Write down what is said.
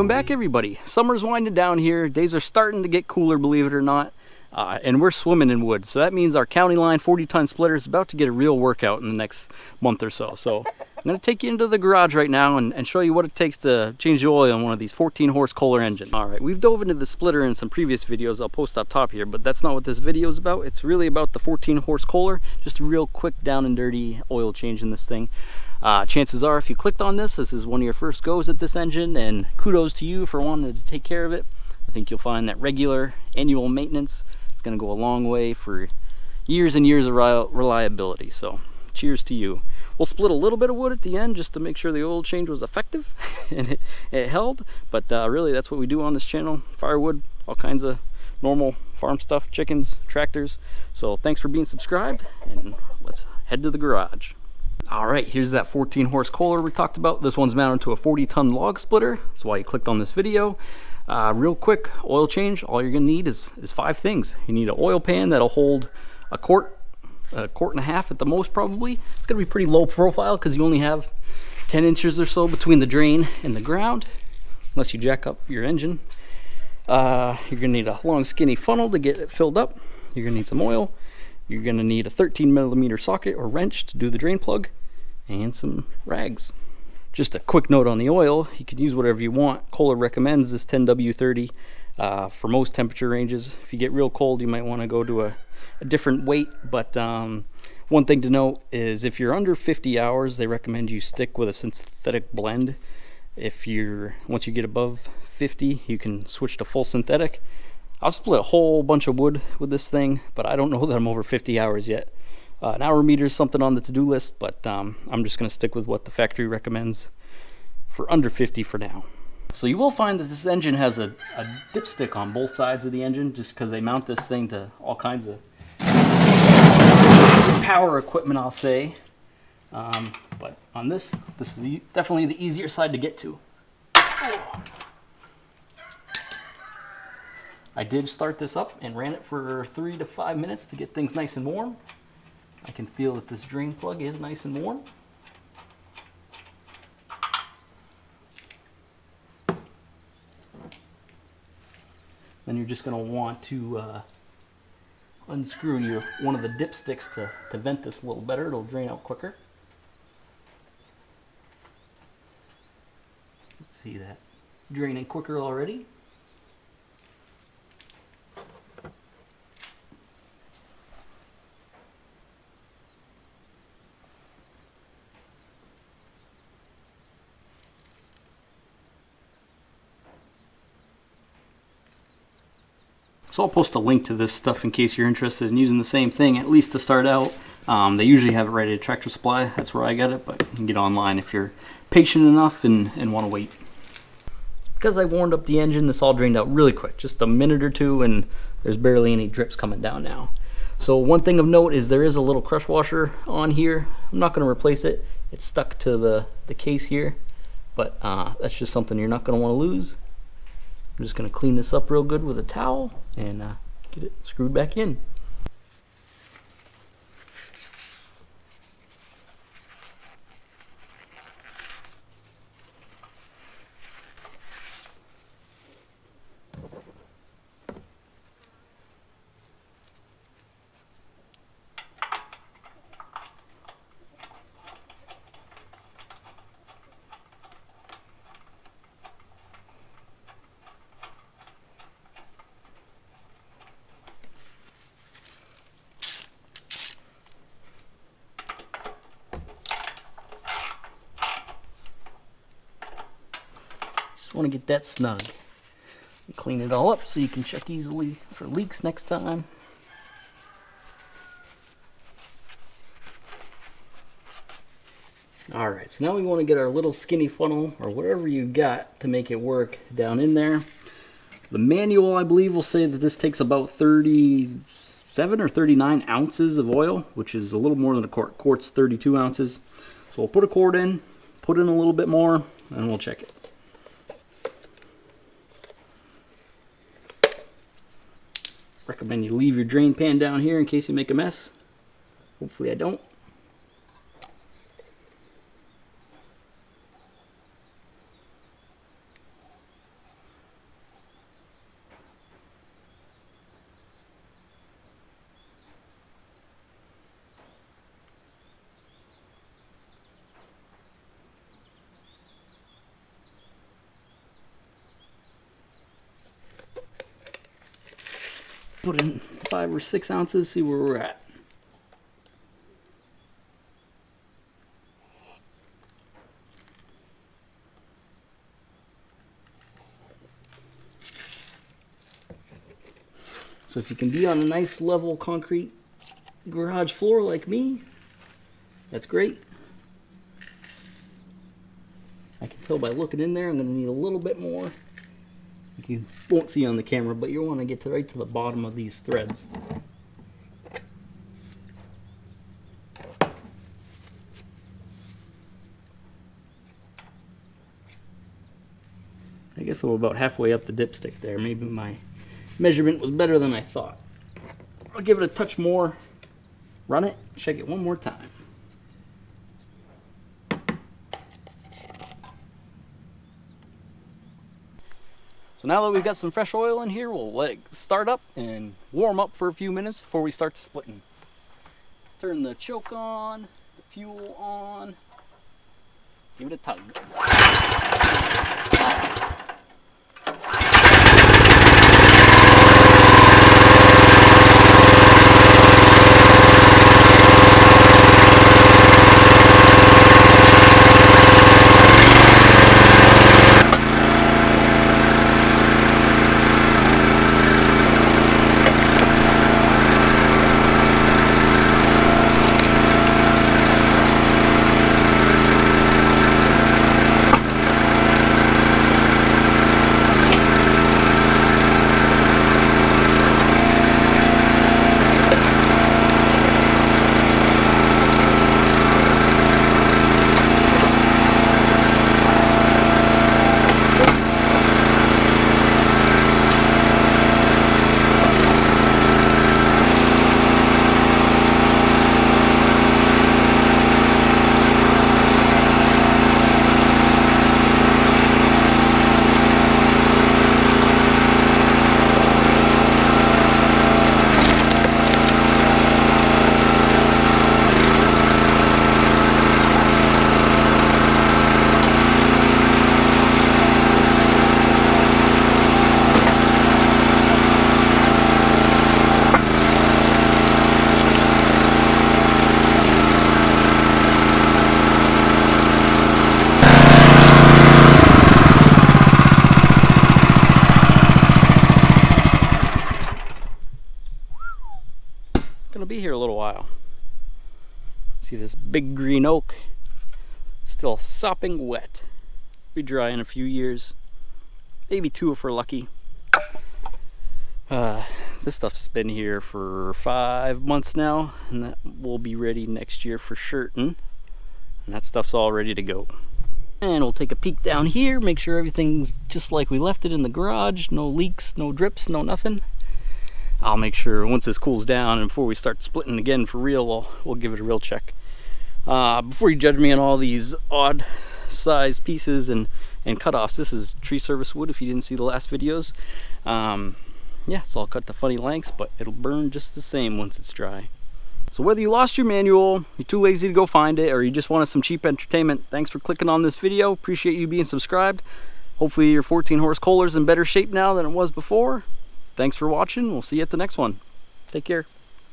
Welcome back, everybody. Summer's winding down here. Days are starting to get cooler, believe it or not. And we're swimming in wood. So that means our county line 40-ton splitter is about to get a real workout in the next month or so. So I'm going to take you into the garage right now and show you what it takes to change the oil on one of these 14-horse Kohler engines. All right, we've dove into the splitter in some previous videos I'll post up top here, but that's not what this video is about. It's really about the 14-horse Kohler. Just a real quick down and dirty oil change in this thing. Chances are if you clicked on this is one of your first goes at this engine, and kudos to you for wanting to take care of it. I think you'll find that regular annual maintenance is going to go a long way for years and years of reliability. So cheers to you. We'll split a little bit of wood at the end just to make sure the oil change was effective and it held, but really that's what we do on this channel. Firewood, all kinds of normal farm stuff, chickens, tractors. So thanks for being subscribed, and let's head to the garage. All right, here's that 14-horse Kohler we talked about. This one's mounted to a 40-ton log splitter. That's why you clicked on this video. Real quick oil change. All you're gonna need is 5 things. You need an oil pan that'll hold a quart and a half at the most, probably. It's gonna be pretty low profile because you only have 10 inches or so between the drain and the ground, unless you jack up your engine. You're gonna need a long skinny funnel to get it filled up. You're gonna need some oil. You're gonna need a 13mm socket or wrench to do the drain plug, and some rags. Just a quick note on the oil, you can use whatever you want. Kohler recommends this 10W30 for most temperature ranges. If you get real cold, you might want to go to a different weight, but one thing to note is if you're under 50 hours, they recommend you stick with a synthetic blend. Once you get above 50, you can switch to full synthetic. I've split a whole bunch of wood with this thing, but I don't know that I'm over 50 hours yet. An hour meter is something on the to-do list, but I'm just going to stick with what the factory recommends for under 50 for now. So you will find that this engine has a dipstick on both sides of the engine, just because they mount this thing to all kinds of power equipment, I'll say. But on this is definitely the easier side to get to. I did start this up and ran it for 3 to 5 minutes to get things nice and warm. I can feel that this drain plug is nice and warm. Then you're just going to want to unscrew one of the dipsticks to vent this a little better. It'll drain out quicker. See that draining quicker already. So I'll post a link to this stuff in case you're interested in using the same thing, at least to start out. They usually have it right at Tractor Supply. That's where I get it, but you can get online if you're patient enough and want to wait. Because I warmed up the engine, this all drained out really quick, just a minute or two, and there's barely any drips coming down now. So one thing of note is there is a little crush washer on here. I'm not going to replace it. It's stuck to the case here, but that's just something you're not going to want to lose. I'm just going to clean this up real good with a towel and get it screwed back in. Just want to get that snug. Clean it all up so you can check easily for leaks next time. Alright, so now we want to get our little skinny funnel, or whatever you got to make it work, down in there. The manual, I believe, will say that this takes about 37 or 39 ounces of oil, which is a little more than a quart. Quart's 32 ounces. So we'll put a quart in, put in a little bit more, and we'll check it. Recommend you leave your drain pan down here in case you make a mess. Hopefully I don't. put in 5 or 6 ounces, see where we're at. So if you can be on a nice level concrete garage floor like me, that's great. I can tell by looking in there I'm going to need a little bit more. You won't see on the camera, but you want to get right to the bottom of these threads. I guess I'm about halfway up the dipstick there. Maybe my measurement was better than I thought. I'll give it a touch more, run it, check it one more time. So now that we've got some fresh oil in here, we'll let it start up and warm up for a few minutes before we start splitting. Turn the choke on, the fuel on, give it a tug. Gonna be here a little while. See this big green oak, still sopping wet. Be dry in a few years, maybe 2 if we're lucky. This stuff's been here for 5 months now, and that will be ready next year for certain. And that stuff's all ready to go. And we'll take a peek down here, make sure everything's just like we left it in the garage. No leaks, no drips, no nothing. I'll make sure once this cools down and before we start splitting again for real, we'll give it a real check. Before you judge me on all these odd size pieces and cutoffs, this is tree service wood if you didn't see the last videos. Yeah, it's all cut to funny lengths, but it'll burn just the same once it's dry. So whether you lost your manual, you're too lazy to go find it, or you just wanted some cheap entertainment, thanks for clicking on this video. Appreciate you being subscribed. Hopefully your 14-horse Kohler's in better shape now than it was before. Thanks for watching. We'll see you at the next one. Take care.